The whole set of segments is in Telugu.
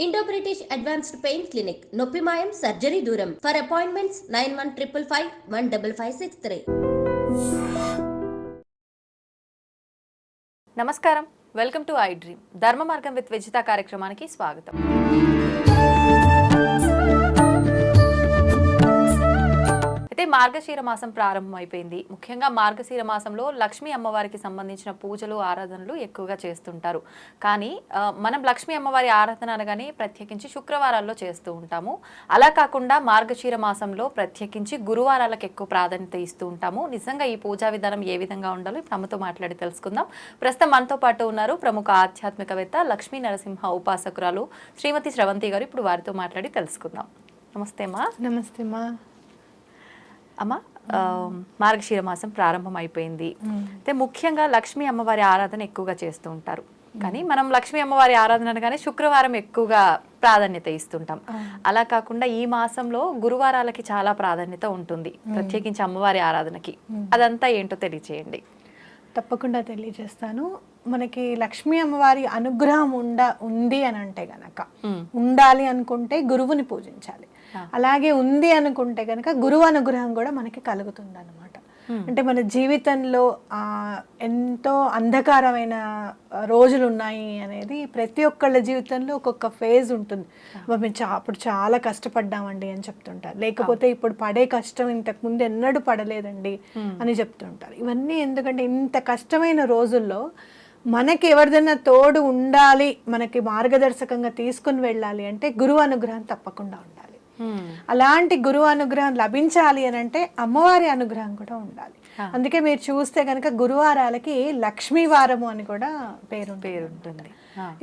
Indo British advanced pain clinic నొప్పి మాయం సర్జరీ దూరం ఫర్ అపాయింట్మెంట్స్ 9155515563. నమస్కారం, వెల్కమ్ టు ఐ డ్రీమ్. ధర్మ మార్గం విత్ విజిత కార్యక్రమానికి స్వాగతం. అయితే మార్గశీర మాసం ప్రారంభం అయిపోయింది. ముఖ్యంగా మార్గశీర మాసంలో లక్ష్మీ అమ్మవారికి సంబంధించిన పూజలు ఆరాధనలు ఎక్కువగా చేస్తుంటారు. కానీ మనం లక్ష్మీ అమ్మవారి ఆరాధన అనగానే ప్రత్యేకించి శుక్రవారాల్లో చేస్తూ ఉంటాము. అలా కాకుండా మార్గశీర మాసంలో ప్రత్యేకించి గురువారాలకు ఎక్కువ ప్రాధాన్యత ఇస్తూ ఉంటాము. నిజంగా ఈ పూజా విధానం ఏ విధంగా ఉండాలో ఇప్పుడు అమ్మతో మాట్లాడి తెలుసుకుందాం. ప్రస్తుతం మనతో పాటు ఉన్నారు ప్రముఖ ఆధ్యాత్మికవేత్త లక్ష్మీ నరసింహ ఉపాసకురాలు శ్రీమతి స్రవంతి గారు. ఇప్పుడు వారితో మాట్లాడి తెలుసుకుందాం. నమస్తే అమ్మా. నమస్తే అమ్మా. అమ్మ, మార్గశీర మాసం ప్రారంభం అయిపోయింది. అయితే ముఖ్యంగా లక్ష్మీ అమ్మవారి ఆరాధన ఎక్కువగా చేస్తూ ఉంటారు. కానీ మనం లక్ష్మీ అమ్మవారి ఆరాధన అనగానే శుక్రవారం ఎక్కువగా ప్రాధాన్యత ఇస్తుంటాం. అలా కాకుండా ఈ మాసంలో గురువారాలకి చాలా ప్రాధాన్యత ఉంటుంది, ప్రత్యేకించి అమ్మవారి ఆరాధనకి. అదంతా ఏంటో తెలియచేయండి. తప్పకుండా తెలియజేస్తాను. మనకి లక్ష్మీ అమ్మవారి అనుగ్రహం ఉంది అని అంటే గనక, ఉండాలి అనుకుంటే గురువుని పూజించాలి. అలాగే ఉంది అనుకుంటే కనుక గురువు అనుగ్రహం కూడా మనకి కలుగుతుంది అనమాట. అంటే మన జీవితంలో ఎంతో అంధకారమైన రోజులు ఉన్నాయి అనేది ప్రతి ఒక్కళ్ళ జీవితంలో ఒక్కొక్క ఫేజ్ ఉంటుంది. మేము అప్పుడు చాలా కష్టపడ్డామండి అని చెప్తుంటారు, లేకపోతే ఇప్పుడు పడే కష్టం ఇంతకు ముందు ఎన్నడూ పడలేదండి అని చెప్తుంటారు. ఇవన్నీ ఎందుకంటే ఇంత కష్టమైన రోజుల్లో మనకి ఎవరిదైనా తోడు ఉండాలి, మనకి మార్గదర్శకంగా తీసుకుని వెళ్ళాలి అంటే గురువు అనుగ్రహం తప్పకుండా ఉండాలి. అలాంటి గురువు అనుగ్రహం లభించాలి అని అంటే అమ్మవారి అనుగ్రహం కూడా ఉండాలి. అందుకే మీరు చూస్తే కనుక గురువారాలకి లక్ష్మీ వారము అని కూడా పేరుంటుంది.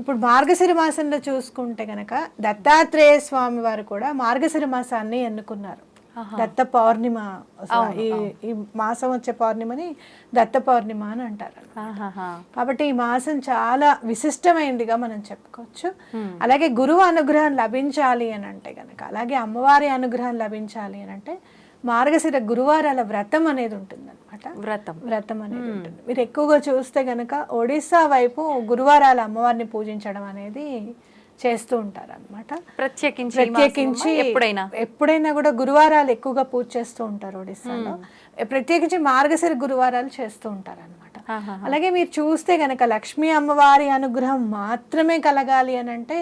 ఇప్పుడు మార్గశిర మాసంలో చూసుకుంటే కనుక దత్తాత్రేయ స్వామి వారు కూడా మార్గశిర మాసాన్ని ఎన్నుకున్నారు. దత్త పౌర్ణిమ, ఈ మాసం వచ్చే పౌర్ణిమని దత్త పౌర్ణిమ అని అంటారు. కాబట్టి ఈ మాసం చాలా విశిష్టమైనదిగా మనం చెప్పుకోవచ్చు. అలాగే గురువు అనుగ్రహం లభించాలి అని అంటే గనక, అలాగే అమ్మవారి అనుగ్రహం లభించాలి అని అంటే మార్గశిర గురువారాల వ్రతం అనేది ఉంటుంది అనమాట. వ్రతం అనేది ఉంటుంది. మీరు ఎక్కువగా చూస్తే గనక ఒడిస్సా వైపు గురువారాల అమ్మవారిని పూజించడం అనేది చేస్తూ ఉంటారు అనమాట. ప్రత్యేకించి ఎప్పుడైనా కూడా గురువారాలు ఎక్కువగా పూజ చేస్తూ ఉంటారు ఒడిస్సాలో. ప్రత్యేకించి మార్గశిర గురువారాలు చేస్తూ ఉంటారు అనమాట. అలాగే మీరు చూస్తే గనక లక్ష్మీ అమ్మవారి అనుగ్రహం మాత్రమే కలగాలి అని అంటే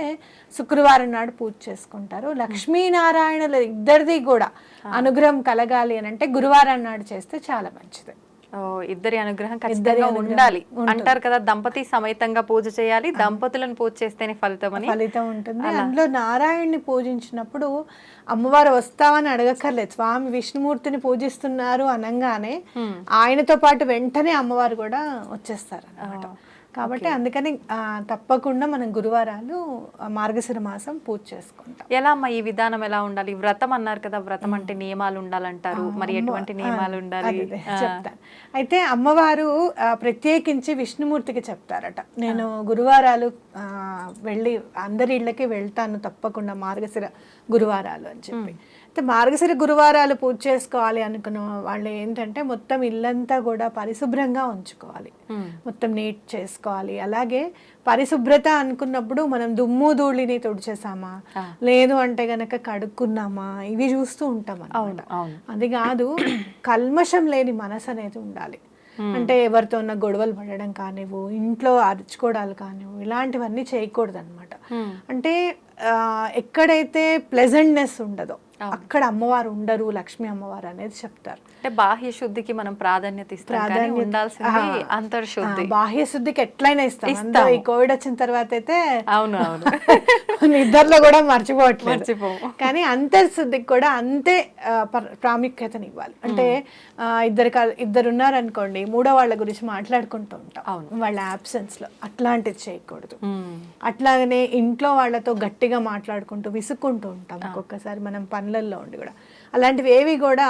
శుక్రవారం నాడు పూజ చేసుకుంటారు. లక్ష్మీనారాయణుల ఇద్దరిది కూడా అనుగ్రహం కలగాలి అని అంటే గురువారం నాడు చేస్తే చాలా మంచిది. ఇద్దరి అనుగ్రహం ఖచ్చితంగా ఉండాలి అంటారు కదా. దంపతి సమేతంగా పూజ చేయాలి, దంపతులను పూజ చేస్తేనే ఫలితం ఉంటుంది. అందులో నారాయణ్ని పూజించినప్పుడు అమ్మవారు వస్తామని అడగక్కర్లేదు. స్వామి విష్ణుమూర్తిని పూజిస్తున్నారు అనగానే ఆయనతో పాటు వెంటనే అమ్మవారు కూడా వచ్చేస్తారు అన్నమాట. కాబట్టి అందుకని తప్పకుండా మనం గురువారాలు మార్గశిర మాసం పూజ చేసుకుంటాం. ఎలా అమ్మా ఈ విధానం ఎలా ఉండాలి? వ్రతం అన్నారు కదా, వ్రతం అంటే నియమాలు ఉండాలంటారు. మరి ఎటువంటి నియమాలు ఉండాలి చెప్తాను. అయితే అమ్మవారు ప్రత్యేకించి విష్ణుమూర్తికి చెప్తారట, నేను గురువారాలు వెళ్ళి అందరి ఇళ్ళకి వెళ్తాను తప్పకుండా మార్గశిర గురువారాలు అని చెప్పి. అయితే మార్గశిర గురువారాలు పూజ చేసుకోవాలి అనుకున్న వాళ్ళు ఏంటంటే మొత్తం ఇల్లంతా కూడా పరిశుభ్రంగా ఉంచుకోవాలి, మొత్తం నీట్ చేసుకోవాలి. అలాగే పరిశుభ్రత అనుకున్నప్పుడు మనం దుమ్ము ధూళిని తుడిచేసామా, లేదు అంటే గనక కడుక్కున్నామా, ఇవి చూస్తూ ఉంటాం అన్నమాట. అది కాదు, కల్మషం లేని మనసు అనేది ఉండాలి. అంటే ఎవరితో ఉన్న గొడవలు పడడం కానివ్వు, ఇంట్లో అరుచుకోవడాలు కానివ్వు, ఇలాంటివన్నీ చేయకూడదు అనమాట. అంటే ఎక్కడైతే ప్లెజెంట్నెస్ ఉండదో అక్కడ అమ్మవారు ఉండరు, లక్ష్మీ అమ్మవారు అనేది చెప్తారు. అంటే బాహ్య శుద్ధికి మనం ప్రాధాన్యత ఉండాల్సింది అంతర్శుద్ధి. బాహ్య శుద్ధికి ఎట్లయినా ఇస్తాం. ఈ కోవిడ్ వచ్చిన తర్వాత అయితే అవును నిద్రలో కూడా మర్చిపోవట్లేదు. కానీ అంతర్శుద్ధికి కూడా అంతే ప్రాముఖ్యతని ఇవ్వాలి. అంటే ఇద్దరు ఉన్నారనుకోండి, మూడో వాళ్ళ గురించి మాట్లాడుకుంటూ ఉంటాం వాళ్ళ అబ్సెన్స్ లో, అట్లాంటిది చేయకూడదు. అట్లాగనే ఇంట్లో వాళ్ళతో గట్టిగా మాట్లాడుకుంటూ విసుక్కుంటూ ఉంటాం ఒక్కొక్కసారి మనం పనులలో ఉండి కూడా. అలాంటివి ఏవి కూడా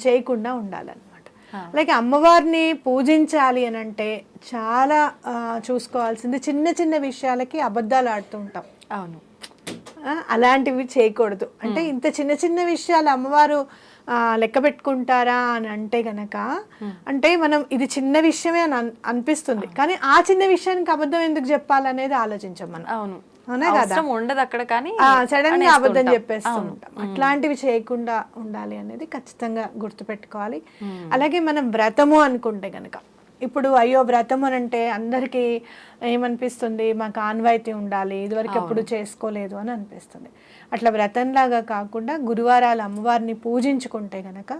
చేయకుండా ఉండాలన్నమాట. అలాగే అమ్మవారిని పూజించాలి అని అంటే చాలా చూసుకోవాల్సింది, చిన్న చిన్న విషయాలకి అబద్ధాలు ఆడుతూ ఉంటాం. అవును, అలాంటివి చేయకూడదు. అంటే ఇంత చిన్న చిన్న విషయాలు అమ్మవారు లెక్క పెట్టుకుంటారా అని అంటే గనక, అంటే మనం ఇది చిన్న విషయమే అని అనిపిస్తుంది, కానీ ఆ చిన్న విషయానికి అబద్ధం ఎందుకు చెప్పాలనేది ఆలోచించాం మనం. అవును, అవునా కదా, అవసరం ఉండదు అక్కడ, కానీ సడన్ గా అబద్ధం చెప్పేస్తూ ఉంటాం. అట్లాంటివి చేయకుండా ఉండాలి అనేది ఖచ్చితంగా గుర్తుపెట్టుకోవాలి. అలాగే మనం వ్రతము అనుకుంటే గనక, ఇప్పుడు అయ్యో వ్రతం అని అంటే అందరికీ ఏమనిపిస్తుంది, మాకు ఆన్వాయితీ ఉండాలి, ఇదివరకు ఎప్పుడు చేసుకోలేదు అని అనిపిస్తుంది. అట్లా వ్రతంలాగా కాకుండా గురువారాలు అమ్మవారిని పూజించుకుంటే గనక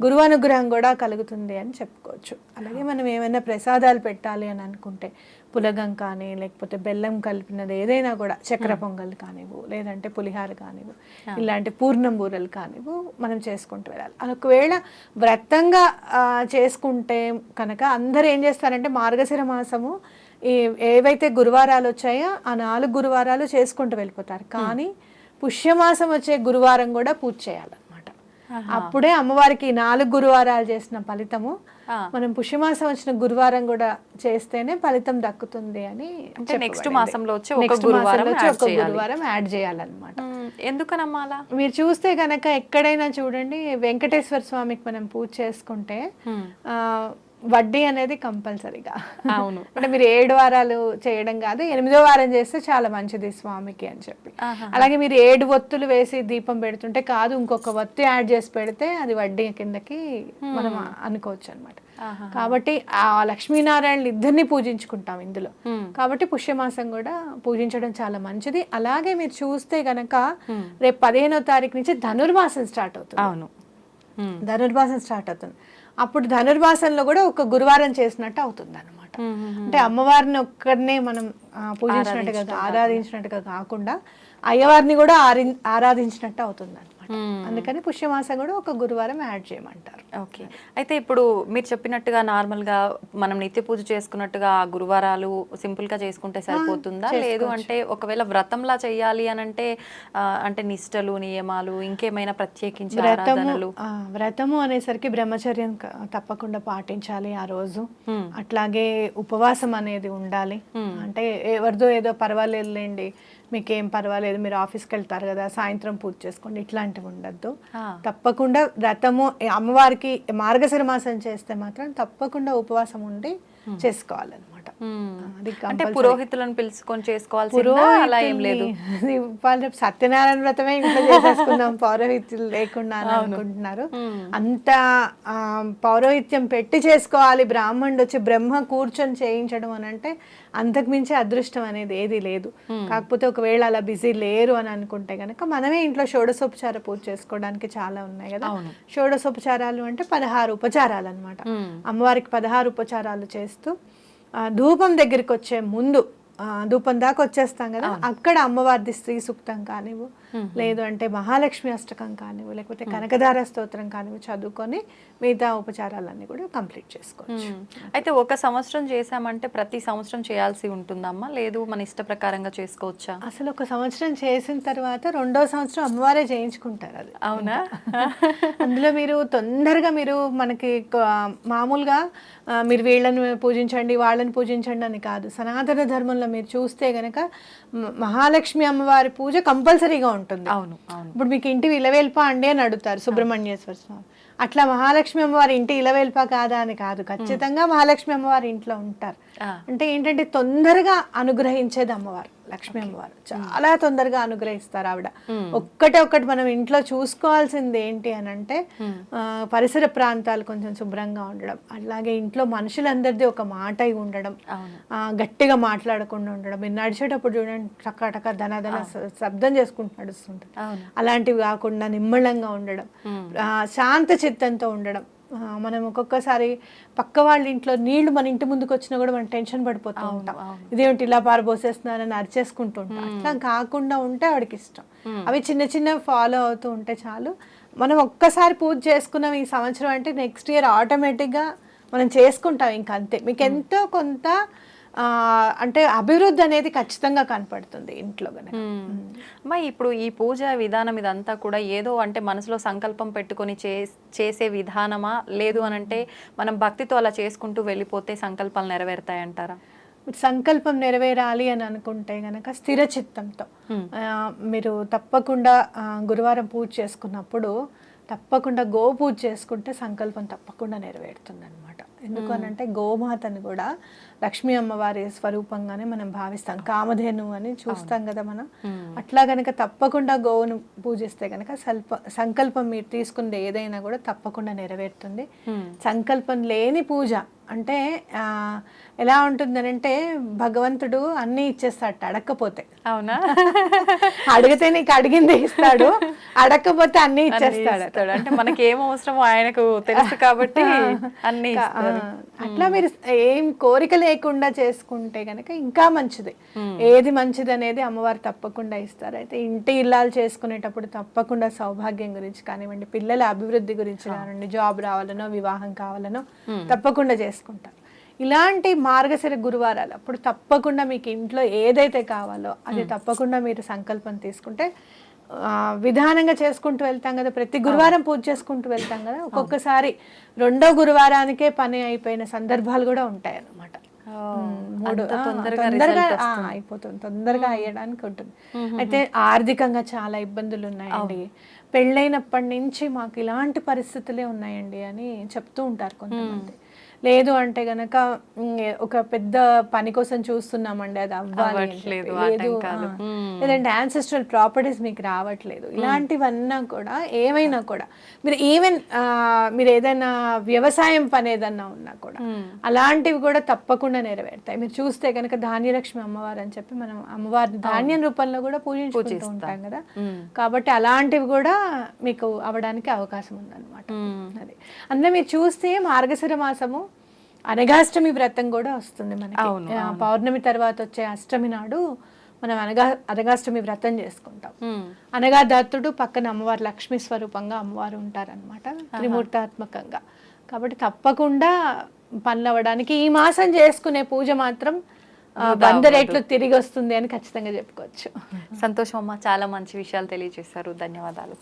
గురువానుగ్రహం కూడా కలుగుతుంది అని చెప్పుకోవచ్చు. అలాగే మనం ఏమైనా ప్రసాదాలు పెట్టాలి అని అనుకుంటే పులగం కానీ, లేకపోతే బెల్లం కలిపినది ఏదైనా కూడా, చక్కెర పొంగల్ కానివ్వు, లేదంటే పులిహార కానివ్వు, ఇలాంటి పూర్ణం బూరెలు కానివ్వు మనం చేసుకుంటూ వెళ్ళాలి. ఒకవేళ వ్రతంగా చేసుకుంటే కనుక అందరూ ఏం చేస్తారంటే మార్గశిర మాసము ఏవైతే గురువారాలు వచ్చాయో ఆ 4 గురువారాలు చేసుకుంటూ వెళ్ళిపోతారు. కానీ పుష్యమాసం వచ్చే గురువారం కూడా పూజ చేయాలన్నమాట. అప్పుడే అమ్మవారికి 4 గురువారాలు చేసిన ఫలితము మనం పుష్యమాసం వచ్చిన గురువారం కూడా చేస్తేనే ఫలితం దక్కుతుంది అని. నెక్స్ట్ మాసంలో వచ్చి ఒక గురువారం యాడ్ చేయాలన్నమాట. ఎందుకనమ్మా అలా? మీరు చూస్తే గనక ఎక్కడైనా చూడండి, వెంకటేశ్వర స్వామికి మనం పూజ చేసుకుంటే వడ్డీ అనేది కంపల్సరీగా. అవును, అంటే మీరు 7 వారాలు చేయడం కాదు, 8వ వారం చేస్తే చాలా మంచిది స్వామికి అని చెప్పి. అలాగే మీరు 7 ఒత్తులు వేసి దీపం పెడుతుంటే కాదు, ఇంకొక ఒత్తి యాడ్ చేసి పెడితే అది వడ్డీ కిందకి మనం అనుకోవచ్చు అనమాట. కాబట్టి ఆ లక్ష్మీనారాయణ ఇద్దరిని పూజించుకుంటాం ఇందులో. కాబట్టి పుష్యమాసం కూడా పూజించడం చాలా మంచిది. అలాగే మీరు చూస్తే గనక రేపు 15వ తారీఖు నుంచి ధనుర్మాసం స్టార్ట్ అవుతుంది. అవును, ధనుర్మాసం స్టార్ట్ అవుతుంది. అప్పుడు ధనుర్మాసంలో కూడా ఒక గురువారం చేసినట్టు అవుతుంది అనమాట. అంటే అమ్మవారిని ఒక్కరినే మనం పూజించినట్టుగా ఆరాధించినట్టుగా కాకుండా అయ్యవారిని కూడా ఆరాధించినట్టు అవుతుంది అనమాట. అందుకని పుష్యమాసం కూడా ఒక గురువారం యాడ్ చేయమంటారు. ఓకే, అయితే ఇప్పుడు మీరు చెప్పినట్టుగా నార్మల్గా మనం నిత్య పూజ చేసుకున్నట్టుగా ఆ గురువారాలు సింపుల్ గా చేసుకుంటే సరిపోతుందా? లేదు అంటే ఒకవేళ వ్రతంలా చేయాలి అని అంటే నిష్టలు, నియమాలు, ఇంకేమైనా ప్రత్యేకించి ఆరాధనలు? వ్రతము అనేసరికి బ్రహ్మచర్యం తప్పకుండా పాటించాలి ఆ రోజు. అట్లాగే ఉపవాసం అనేది ఉండాలి. అంటే ఎవరిదో ఏదో పర్వాలేదులేండి, మీకేం పర్వాలేదు, మీరు ఆఫీస్కి వెళ్తారు కదా, సాయంత్రం పూజ చేసుకోండి, ఇట్లాంటివి ఉండద్దు. తప్పకుండా వ్రతము అమ్మవారికి మార్గశిర మాసం చేస్తే మాత్రం తప్పకుండా ఉపవాసం ఉండి చేసుకోవాలన్నమాట. అంటే పురోహితులను పిలుచుకొని చేసుకోవాల్సి అలా ఏం లేదు. సత్యనారాయణ వ్రతమే ఇంట్లో చేసేసుకుందాం పౌరోహిత్యులు లేకుండా అని అనుకుంటున్నారు. అంత పౌరోహిత్యం పెట్టి చేసుకోవాలి, బ్రాహ్మణుడు వచ్చి బ్రహ్మ కూర్చొని చేయించడం అని అంటే అంతకు మించి అదృష్టం అనేది ఏది లేదు. కాకపోతే ఒకవేళ అలా బిజీ లేరు అని అనుకుంటే కనుక మనమే ఇంట్లో షోడశోపచార పూజ చేసుకోవడానికి చాలా ఉన్నాయి కదా. షోడశోపచారాలు అంటే 16 ఉపచారాలు అనమాట. అమ్మవారికి 16 ఉపచారాలు చేస్తూ ధూపం దగ్గరికి వచ్చే ముందు, ధూపం దాకా వచ్చేస్తాం కదా, అక్కడ అమ్మవారిది స్త్రీ సూక్తం కానివ్వు, లేదు అంటే మహాలక్ష్మి అష్టకం కానివ్వు, లేకపోతే కనకధార స్తోత్రం కానివ్వు చదువుకొని మిగతా ఉపచారాలన్నీ కూడా కంప్లీట్ చేసుకోవచ్చు. అయితే ఒక సంవత్సరం చేసామంటే ప్రతి సంవత్సరం చేయాల్సి ఉంటుందమ్మా, లేదు మన ఇష్ట ప్రకారంగా చేసుకోవచ్చా? అసలు ఒక సంవత్సరం చేసిన తర్వాత 2వ సంవత్సరం అమ్మవారే చేయించుకుంటారు అది. అవునా? అందులో మీరు తొందరగా మీరు మనకి మామూలుగా మీరు వీళ్ళని పూజించండి వాళ్ళని పూజించండి అని కాదు. సనాతన ధర్మంలో మీరు చూస్తే గనక మహాలక్ష్మి అమ్మవారి పూజ కంపల్సరీగా ఉంటుంది. అవును, ఇప్పుడు మీకు ఇంటి ఇలవేల్పా అండి అని అడుగుతారు సుబ్రహ్మణ్యేశ్వర స్వామి. అట్లా మహాలక్ష్మి అమ్మవారి ఇంటి ఇలవేల్పా కాదా అని కాదు, ఖచ్చితంగా మహాలక్ష్మి అమ్మవారి ఇంట్లో ఉంటారు. అంటే ఏంటంటే తొందరగా అనుగ్రహించేది అమ్మవారు, లక్ష్మీ అమ్మవారు చాలా తొందరగా అనుగ్రహిస్తారు ఆవిడ. ఒక్కటి మనం ఇంట్లో చూసుకోవాల్సింది ఏంటి అని అంటే పరిసర ప్రాంతాలు కొంచెం శుభ్రంగా ఉండడం, అలాగే ఇంట్లో మనుషులందరిది ఒక మాట ఉండడం, గట్టిగా మాట్లాడకుండా ఉండడం. మీరు నడిచేటప్పుడు చూడండి టక ధన శబ్దం చేసుకుంటూ నడుస్తుంటారు, అలాంటివి కాకుండా నిమ్మళంగా ఉండడం, శాంత చిత్తంతో ఉండడం. మనం ఒక్కొక్కసారి పక్క వాళ్ళ ఇంట్లో నీళ్లు మన ఇంటి ముందుకు వచ్చినా కూడా మనం టెన్షన్ పడిపోతూ ఉంటాం, ఇదేమిటి ఇలా పారబోసేస్తున్నారని అరిచేసుకుంటూ ఉంటాం. అట్లా కాకుండా ఉంటే ఆవిడకి ఇష్టం. అవి చిన్న ఫాలో అవుతూ ఉంటే చాలు. మనం ఒక్కసారి పూజ చేసుకున్నాం ఈ సంవత్సరం అంటే నెక్స్ట్ ఇయర్ ఆటోమేటిక్గా మనం చేసుకుంటాం. ఇంకా అంతే, మీకు ఎంతో కొంత అంటే అభివృద్ధి అనేది ఖచ్చితంగా కనపడుతుంది ఇంట్లో కనుక. అమ్మా, ఇప్పుడు ఈ పూజ విధానం ఇదంతా కూడా ఏదో అంటే మనసులో సంకల్పం పెట్టుకొని చేసే విధానమా, లేదు అని అంటే మనం భక్తితో అలా చేసుకుంటూ వెళ్ళిపోతే సంకల్పాలు నెరవేరుతాయంటారా? సంకల్పం నెరవేరాలి అని అనుకుంటే గనక స్థిర చిత్తంతో మీరు తప్పకుండా గురువారం పూజ చేసుకున్నప్పుడు తప్పకుండా గో పూజ చేసుకుంటే సంకల్పం తప్పకుండా నెరవేరుతుంది అనమాట. ఎందుకు అని అంటే గోమాతను కూడా లక్ష్మీ అమ్మవారి స్వరూపంగానే మనం భావిస్తాం. కామధేను అని చూస్తాం కదా మనం. అట్లా కనుక తప్పకుండా గోవును పూజిస్తే కనుక సంకల్పం మీరు తీసుకుంది ఏదైనా కూడా తప్పకుండా నెరవేరుతుంది. సంకల్పం లేని పూజ అంటే ఎలా ఉంటుందనంటే భగవంతుడు అన్నీ ఇచ్చేస్తాడు అడగకపోతే. అవునా? అడిగితే నీకు అడిగింది ఇస్తాడు, అడగకపోతే అన్ని ఇచ్చేస్తాడు. అంటే మనకి ఏం అవసరమో ఆయనకు తెలుసు కాబట్టి అన్ని ఇస్తాడు. అట్లా మీరు ఏం కోరిక లేకుండా చేసుకుంటే గనక ఇంకా మంచిది. ఏది మంచిది అనేది అమ్మవారు తప్పకుండా ఇస్తారు. అయితే ఇంటి ఇల్లాలు చేసుకునేటప్పుడు తప్పకుండా సౌభాగ్యం గురించి కానివ్వండి, పిల్లల అభివృద్ధి గురించి కానివ్వండి, జాబ్ రావాలనో వివాహం కావాలనో తప్పకుండా చేసుకుంటారు. ఇలాంటి మార్గశిర గురువారాలు అప్పుడు తప్పకుండా మీకు ఇంట్లో ఏదైతే కావాలో అది తప్పకుండా మీరు సంకల్పం తీసుకుంటే విధానంగా చేసుకుంటూ వెళ్తాం కదా. ప్రతి గురువారం పూజ చేసుకుంటూ వెళ్తాం కదా. ఒక్కొక్కసారి రెండో గురువారానికే పని అయిపోయిన సందర్భాలు కూడా ఉంటాయి అన్నమాట. తొందరగా అయిపోతుంది, తొందరగా అయ్యడానికి ఉంటుంది. అయితే ఆర్థికంగా చాలా ఇబ్బందులు ఉన్నాయండి, పెళ్ళైనప్పటి నుంచి మాకు ఇలాంటి పరిస్థితులే ఉన్నాయండి అని చెప్తూ ఉంటారు కొంతమంది. లేదు అంటే గనక ఒక పెద్ద పని కోసం చూస్తున్నామండి, అది అవ్వాలి లేదు, లేదంటే యాన్సెస్ట్రల్ ప్రాపర్టీస్ మీకు రావట్లేదు, ఇలాంటివన్నా కూడా ఏమైనా కూడా మీరు ఈవెన్ మీరు ఏదైనా వ్యవసాయం పని ఏదన్నా ఉన్నా కూడా అలాంటివి కూడా తప్పకుండా నెరవేరుతాయి. మీరు చూస్తే కనుక ధాన్యలక్ష్మి అమ్మవారు అని చెప్పి మనం అమ్మవారిని ధాన్యం రూపంలో కూడా పూజించుకుంటూ ఉంటాం కదా. కాబట్టి అలాంటివి కూడా మీకు అవడానికి అవకాశం ఉందన్నమాట. అది అందులో మీరు చూస్తే మార్గశిర మాసము అనగాష్టమి వ్రతం కూడా వస్తుంది మనకి. పౌర్ణమి తర్వాత వచ్చే అష్టమి నాడు మనం అనగాష్టమి వ్రతం చేసుకుంటాం. అనగా దత్తుడు పక్కన అమ్మవారు లక్ష్మీ స్వరూపంగా అమ్మవారు ఉంటారనమాట, త్రిమూర్తాత్మకంగా. కాబట్టి తప్పకుండా పనులు అవ్వడానికి ఈ మాసం చేసుకునే పూజ మాత్రం 100 రెట్లు తిరిగి వస్తుంది అని ఖచ్చితంగా చెప్పుకోవచ్చు. సంతోషం అమ్మ, చాలా మంచి విషయాలు తెలియజేశారు. ధన్యవాదాలు.